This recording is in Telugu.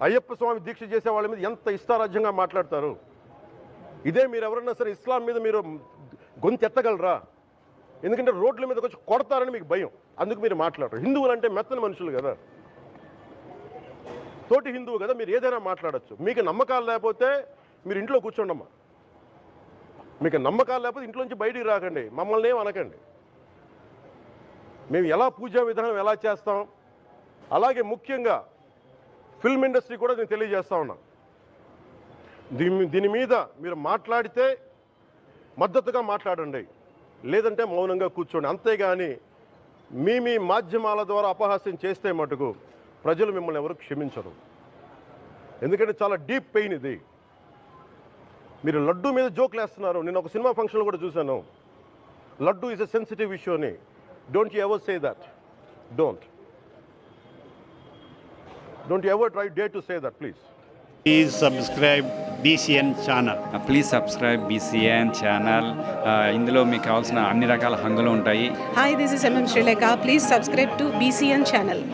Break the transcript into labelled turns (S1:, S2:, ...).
S1: అయ్యప్ప స్వామి దీక్ష చేసే వాళ్ళ మీద ఎంత ఇష్టారాజ్యంగా మాట్లాడతారు. ఇదే మీరు ఎవరన్నా సరే ఇస్లాం మీద మీరు గొంతెత్తగలరా? ఎందుకంటే రోడ్ల మీదకి వచ్చి కొడతారని మీకు భయం, అందుకు మీరు మాట్లాడరు. హిందువులు అంటే మెత్తని మనుషులు కదా, తోటి హిందువు కదా, మీరు ఏదైనా మాట్లాడచ్చు. మీకు నమ్మకాలు లేకపోతే మీరు ఇంట్లో కూర్చోండమ్మా. మీకు నమ్మకాలు లేకపోతే ఇంట్లోంచి బయటికి రాకండి, మమ్మల్ని ఏం అనకండి. మేము ఎలా పూజా విధానం ఎలా చేస్తాం, అలాగే ముఖ్యంగా ఫిల్మ్ ఇండస్ట్రీ కూడా నేను తెలియజేస్తా ఉన్నా. దీని మీద మీరు మాట్లాడితే మద్దతుగా మాట్లాడండి, లేదంటే మౌనంగా కూర్చోండి. అంతేగాని మీ మాధ్యమాల ద్వారా అపహాస్యం చేస్తే మటుకు ప్రజలు మిమ్మల్ని ఎవరు క్షమించరు. ఎందుకంటే చాలా డీప్ పెయిన్ ఇది. మీరు లడ్డు మీద జోక్లు వేస్తున్నారు. నేను ఒక సినిమా ఫంక్షన్లో కూడా చూశాను, laddu is a sensitive issue అని. Don't you ever say that. Don't you ever dare to say that, please.
S2: Please subscribe BCN channel.
S3: Please subscribe BCN channel. ఇందులో మీకు కావాల్సిన అన్ని రకాల హంగులు ఉంటాయి.
S4: Hi, this is MM Sri Lanka. Please subscribe to BCN channel.